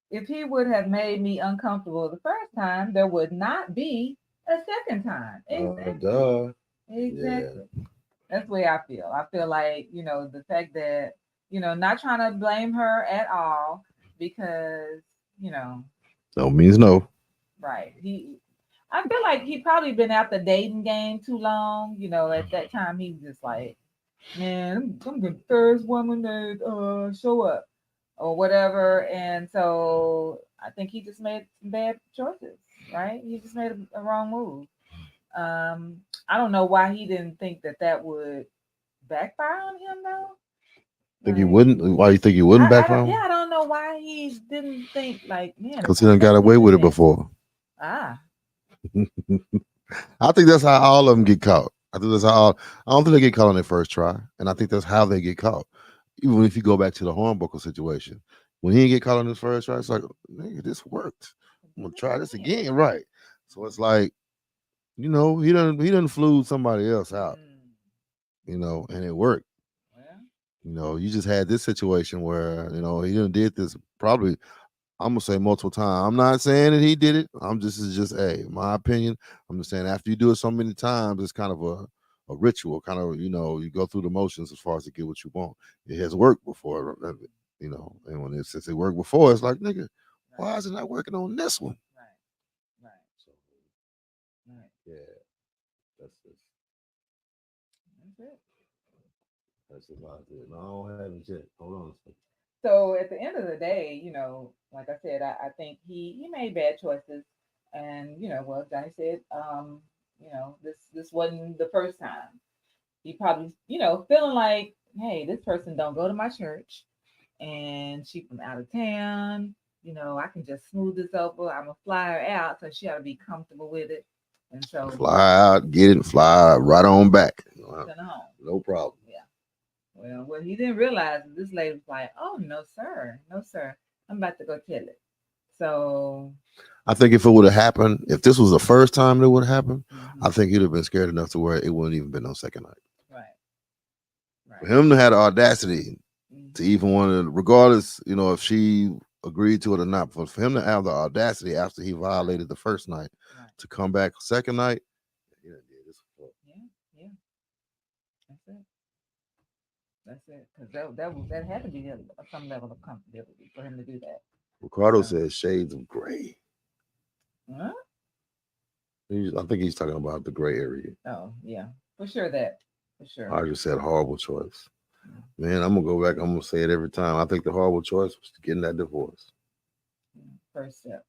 If he would have made me uncomfortable the first time, there would not be a second time. Exactly. Exactly. Yeah. That's the way I feel. I feel like, the fact that, not trying to blame her at all because, no means no. Right. I feel like he probably been out the dating game too long. At that time he was just like, man, I'm the first woman that show up or whatever. And so I think he just made some bad choices, right? He just made a wrong move. I don't know why he didn't think that would backfire on him though. Think he wouldn't? Why you think he wouldn't backfire? Yeah, I don't know why he didn't think man. Because he done got away with it before. I think that's how all of them get caught. I think that's how I don't think they get caught on their first try, and I think that's how they get caught. Even if you go back to the Hornbuckle situation, when he didn't get caught on his first try, it's like, nigga, this worked. I'm gonna try this again, right? So it's like, he done flew somebody else out, and it worked. You just had this situation where, he done did this probably, I'm gonna say multiple times. I'm not saying that he did it. This is just my opinion. I'm just saying after you do it so many times, it's kind of a ritual, kind of, you go through the motions as far as to get what you want. It has worked before, and when since it worked before, it's like, nigga, why is it not working on this one? Right. So, yeah, that's it. That's about it. No, I haven't yet. Hold on. So at the end of the day, like I said, I think he made bad choices, and Johnny said, this wasn't the first time. He probably, feeling like, hey, this person don't go to my church, and she from out of town. I can just smooth this over. I'm gonna fly her out, so she ought to be comfortable with it. And so fly out, get it, fly right on back. No problem. Yeah. Well, what he didn't realize is this lady was like, oh, no, sir. I'm about to go tell it. So I think if it would have happened, if this was the first time it would have happened, I think he'd have been scared enough to where it wouldn't even been no second night. Right. For him to have the audacity to even want to, regardless, if she agreed to it or not, for him to have the audacity after he violated the first night to come back second night, yeah. That's it. Because that had to be some level of comfortability for him to do that. Ricardo says shades of gray. Huh? I think he's talking about the gray area. Oh, yeah. For sure. I just said horrible choice. Man, I'm going to go back. I'm going to say it every time. I think the horrible choice was getting that divorce. First step.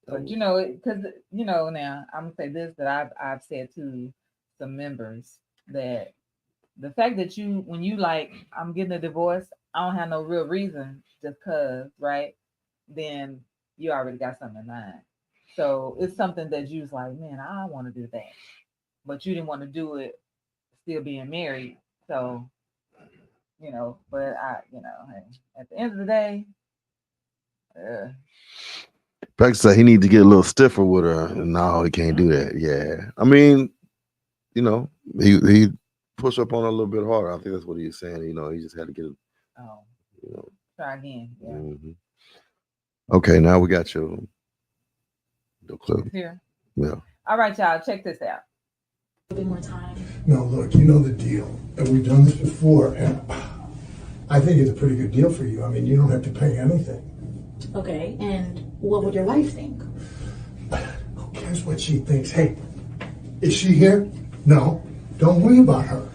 But, because, now I'm going to say this that I've said to some members that the fact that when you like, I'm getting a divorce, I don't have no real reason just because, right? Then you already got something in mind. So it's something that you was like, man, I want to do that. But you didn't want to do it still being married. So, but hey, at the end of the day, Beck said he need to get a little stiffer with her. No, he can't do that. Yeah. I mean, he push up on her a little bit harder. I think that's what he was saying. He just had to get it. Try again. Yeah. Mm-hmm. Okay, now we got your clip. Here. Yeah. All right, y'all. Check this out. A bit more time. No, look, you know the deal. And we've done this before, and I think it's a pretty good deal for you. I mean, you don't have to pay anything. Okay, and what would your wife think? Who cares what she thinks? Hey, is she here? No, don't worry about her.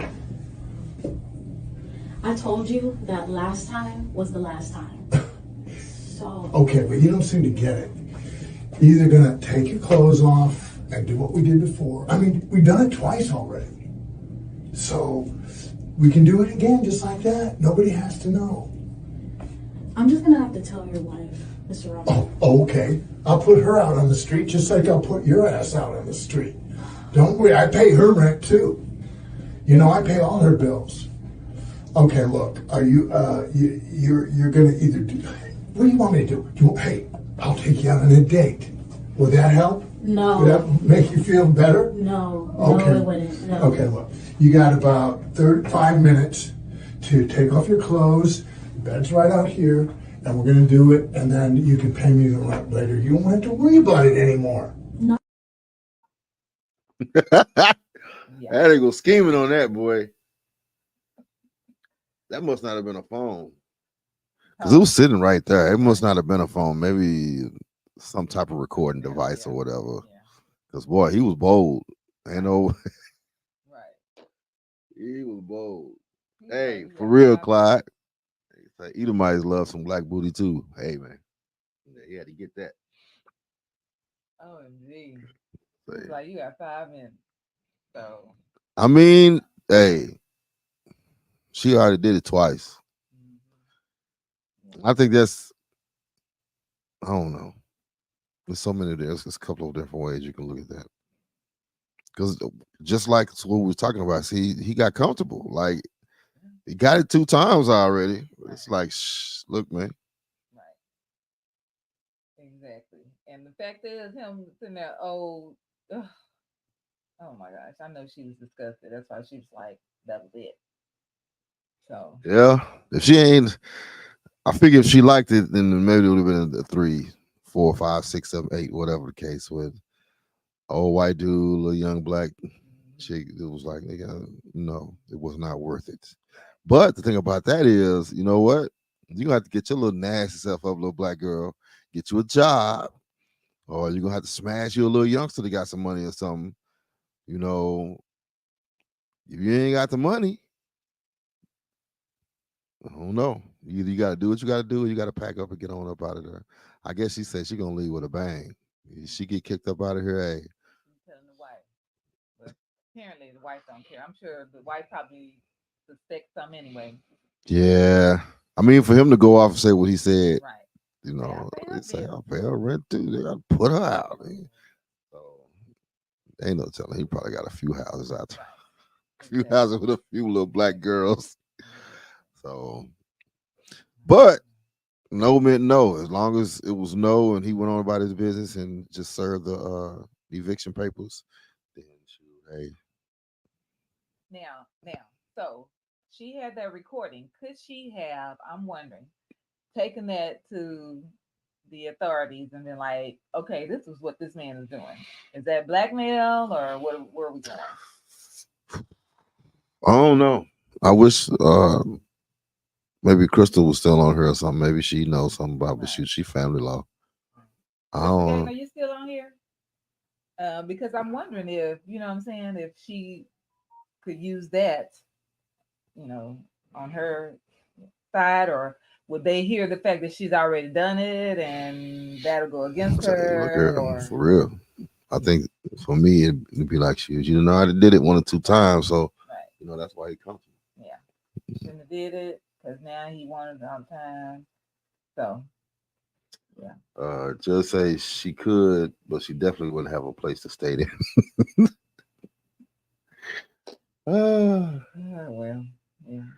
I told you that last time was the last time. So. Okay, but you don't seem to get it. You're either gonna take your clothes off and do what we did before. I mean, we've done it twice already. So we can do it again just like that. Nobody has to know. I'm just gonna have to tell your wife, Mr. Robert. Oh, okay. I'll put her out on the street just like I'll put your ass out on the street. Don't worry, I pay her rent too. I pay all her bills. Okay, look, are you, you're gonna either do, what do you want me to do? Hey, I'll take you out on a date. Would that help? No. Would that make you feel better? No. Okay. No, it wouldn't. No. Okay, look, you got about 35 minutes to take off your clothes. Bed's right out here, and we're gonna do it, and then you can pay me the rent later. You don't have to worry about it anymore. No. That ain't go scheming on that, boy. That must not have been a phone. Because it was sitting right there. It must not have been a phone. Maybe some type of recording device or whatever. Because, boy, he was bold. Right. He was bold. Hey, for real, Clyde. Edomites love some black booty, too. Hey, man. He had to get that. Oh, indeed. It's like you got 5 minutes. So. I mean, hey. She already did it twice. I think that's, I don't know. There's so many, there's a couple of different ways you can look at that. Because just like what we were talking about, see, he got comfortable. Like, he got it 2 times already. It's like, shh, look, man. Right. Exactly. And the fact is, him sitting there, oh my gosh, I know she was disgusted. That's why she was like, that was it. So yeah, if she ain't, I figure if she liked it, then maybe it would have been a 3, 4, 5, 6, 7, 8, whatever the case with old white dude, little young black chick. It was like, no, it was not worth it. But the thing about that is, you know what? You're gonna have to get your little nasty self up, little black girl, get you a job, or you're gonna have to smash you a little youngster that got some money or something. If you ain't got the money, I don't know. Either you got to do what you got to do, or you got to pack up and get on up out of there. I guess she said she gonna leave with a bang. If she get kicked up out of here, hey. She's telling the wife, but apparently the wife don't care. I'm sure the wife probably suspects some anyway. Yeah, I mean, for him to go off and say what he said, right? It's like I'll pay her rent too. They got to put her out. So ain't no telling. He probably got a few houses out there, a few houses with a few little black girls. So, but No meant no. As long as it was no, and he went on about his business and just served the eviction papers, then shoot, hey. Now, so she had that recording. Could she have? I'm wondering, taken that to the authorities and then like, okay, this is what this man is doing. Is that blackmail or what? Where are we going? I don't know. I wish maybe Crystal was still on here or something. Maybe she knows something about, but she family law. I Jessica, don't. are you still on here? Because I'm wondering if what I'm saying, if she could use that, you know, on her side, or would they hear the fact that she's already done it and that'll go against Say, look her? here, Or for real. I think for me it'd be like she was. You know, I did it 1 or 2 times, so right, that's why he comes. yeah, shouldn't have did it because now he wanted it all the time. So yeah, Just say she could, but she definitely wouldn't have a place to stay there. well, yeah,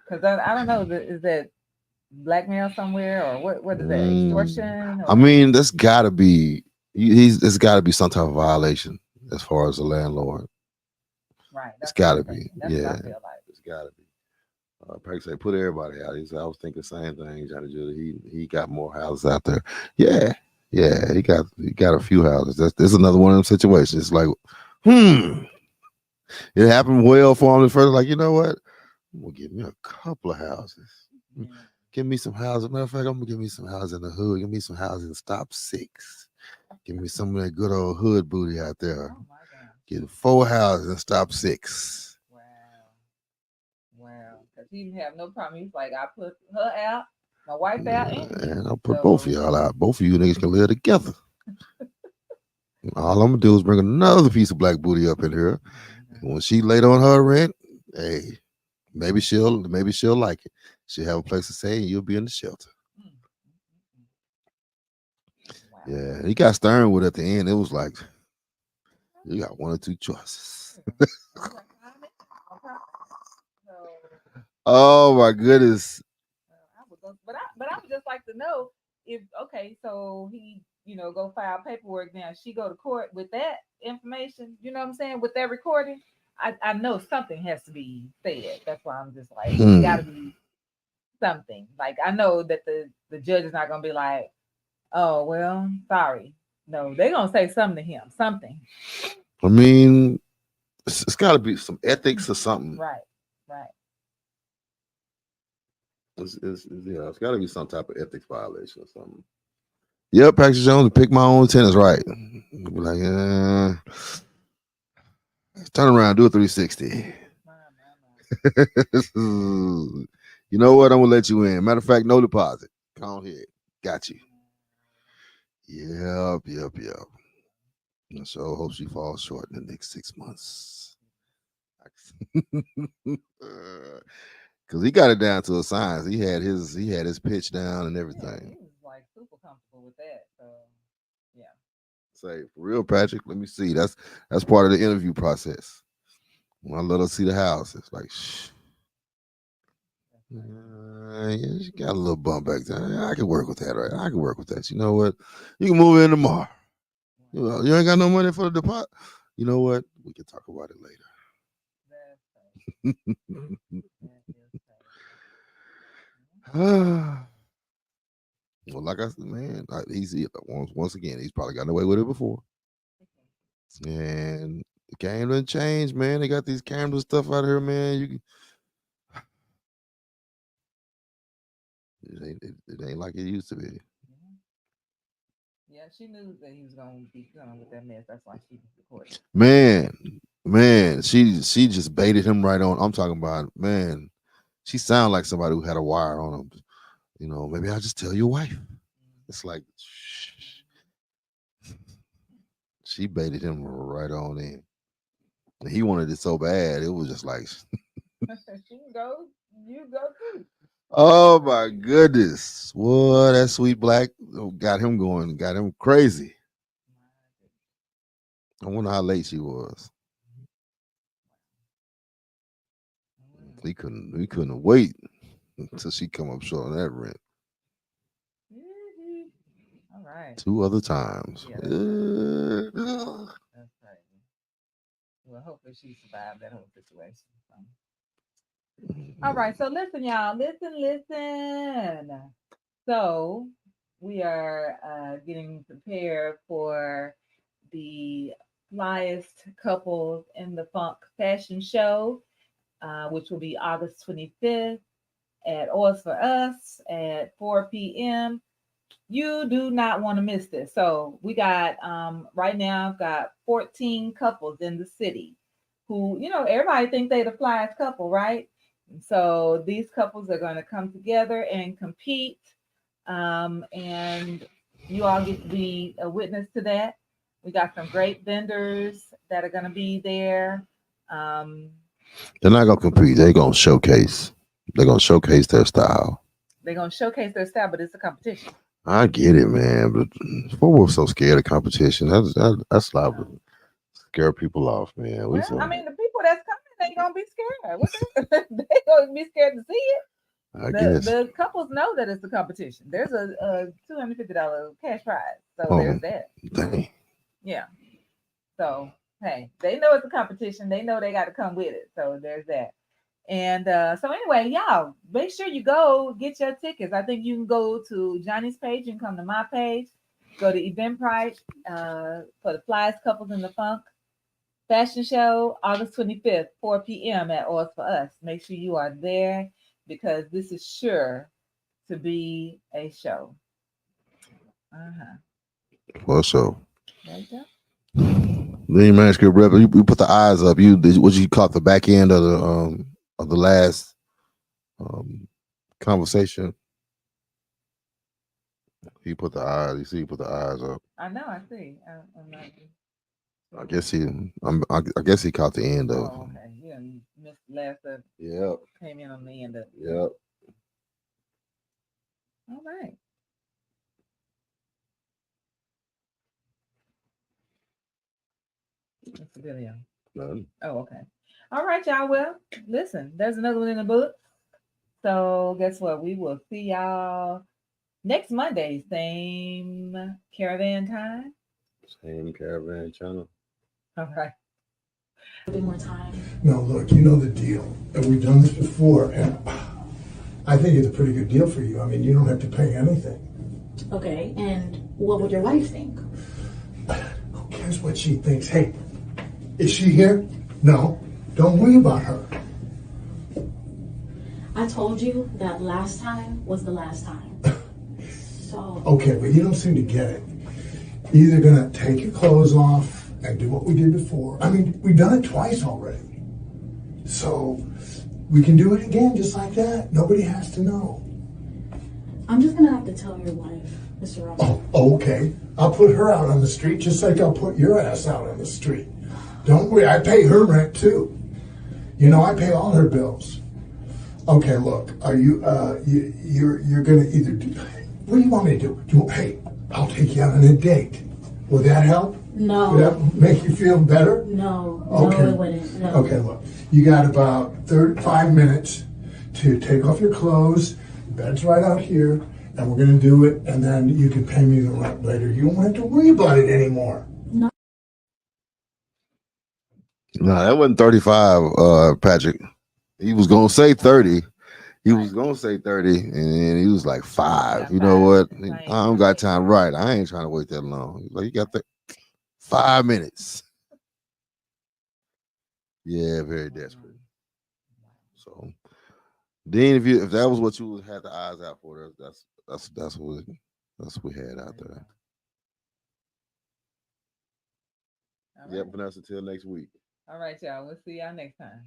because I don't know, is that blackmail somewhere or what is that, extortion? I mean, that's gotta be there's gotta be some type of violation as far as the landlord. Right, It's that's what gotta I'm be. thinking. That's Yeah. what I feel like. It's gotta be. Perk say put everybody out. He said I was thinking the same thing, Johnny Judah. He got more houses out there. Yeah. Yeah, he got a few houses. That's another one of them situations. It's like, it happened well for him at first. Like, you know what? I'm gonna give me a couple of houses. Yeah. Give me some houses. Matter of fact, I'm gonna give me some houses in the hood. Give me some houses in Stop 6. Give me some of that good old hood booty out there. Oh my God. Get 4 houses and Stop 6. Wow. Because he didn't have no problem. He's like, I put her out, my wife out, and you. And I'll put both of y'all out. Both of you niggas can live together. All I'm gonna do is bring another piece of black booty up in here. And when she laid on her rent, hey, maybe she'll like it. She'll have a place to stay, and you'll be in the shelter. Wow. Yeah, he got stern with it at the end. It was like, you got 1 or 2 choices. Oh my goodness. But I would just like to know if, okay, so he go file paperwork now. She go to court with that information. You know what I'm saying? With that recording, I know something has to be said. That's why I'm just like, it's got to be something. Like I know that the judge is not gonna be like, oh well, sorry. No, they're gonna say something to him. Something. I mean, it's got to be some ethics or something. Right. It's got to be some type of ethics violation or something. Yep, Patrick Jones, pick my own tennis, right? Be like, turn around, do a 360. You know what? I'm gonna let you in. Matter of fact, no deposit. Come on here, got you. Yep. I sure hope she falls short in the next 6 months. Cause he got it down to a science. He had his pitch down and everything. Yeah, he was like super comfortable with that. So yeah. Say for real, Patrick. Let me see. That's part of the interview process. When I let her see the house, it's like, shh. Yeah, she got a little bump back there. I can work with that, right? I can work with that. You know what? You can move in tomorrow. You ain't got no money for the deposit. You know what? We can talk about it later. Well, like I said, man, he's once again, he's probably gotten away with it before. And the game done changed, man. They got these cameras stuff out here, man. It ain't like it used to be. Yeah, she knew that he was gonna be done with that mess. That's why she recorded. Man, she just baited him right on. I'm talking about, man. She sounded like somebody who had a wire on him. You know, maybe I'll just tell your wife. It's like, shh. She baited him right on in. And he wanted it so bad, it was just like, she go, you go too. Oh my goodness. Well, that sweet black got him going, got him crazy. I wonder how late she was. He couldn't wait until she come up short on that rent. right. 2 other times. Yeah, that's crazy. Well, hopefully she survived that whole situation. All right. So listen, y'all. Listen. So we are getting prepared for the flyest couples in the funk fashion show, which will be August 25th at Oils for Us at 4 p.m. You do not want to miss this. So we got right now I've got 14 couples in the city who, everybody think they the flyest couple, right? And so these couples are going to come together and compete. And you all get to be a witness to that. We got some great vendors that are going to be there. They're not gonna compete. They're gonna showcase. They're gonna showcase their style. They're going to showcase their style, but it's a competition. I get it, man. But we're so scared of competition. That's like scare people off, man. Well, I mean, the people that's coming, they gonna be scared. They gonna be scared to see it. I guess. The couples know that it's a competition. There's a $250 cash prize, so there's that. Dang. Yeah. So hey, they know it's a competition. They know they got to come with it. So there's that. And so anyway, y'all, make sure you go get your tickets. I think you can go to Johnny's page and come to my page. Go to Eventbrite for the Flyest Couples in the Funk Fashion Show, August 25th, 4 p.m. at Oils for Us. Make sure you are there because this is sure to be a show. For sure. There you go. Then manuscript rep, you put the eyes up. What you caught the back end of the last conversation. He put the eyes. You see, he put the eyes up. I know. I see. I'm not. I guess I guess he caught the end of. Oh, okay. Yeah, you missed the last of. Yep. Came in on the end of. Yep. All right. What's the video? None. Oh, okay. All right, y'all. Well, listen, there's another one in the book. So guess what? We will see y'all next Monday, same caravan time. Same caravan channel. All right. A bit more time. No, look, you know the deal. And we've done this before, and I think it's a pretty good deal for you. I mean, you don't have to pay anything. Okay, and what would your wife think? Who cares what she thinks? Hey, is she here? No. Don't worry about her. I told you that last time was the last time. So. Okay, but you don't seem to get it. You're either gonna take your clothes off and do what we did before. I mean, we've done it twice already. So we can do it again just like that. Nobody has to know. I'm just gonna have to tell your wife, Mr. Robert. Oh, okay. I'll put her out on the street just like I'll put your ass out on the street. Don't worry, I pay her rent too. You know, I pay all her bills. Okay, look, are you, you're gonna either do, what do you want me to do? Hey, I'll take you out on a date. Will that help? No. Would that make you feel better? No, okay. No, it wouldn't. No. Okay, look, you got about 35 minutes to take off your clothes. Bed's right out here, and we're gonna do it, and then you can pay me the rent later. You don't have to worry about it anymore. No. No, that wasn't 35, Patrick. He was gonna say 30. He was gonna say 30, and then he was like 5. You know what? I don't got time. Right. I ain't trying to wait that long. He's like, you got 5 minutes. Yeah, very desperate. So then if that was what you had the eyes out for, that's what we had out there. Yep, Vanessa, till next week. All right, y'all. We'll see y'all next time.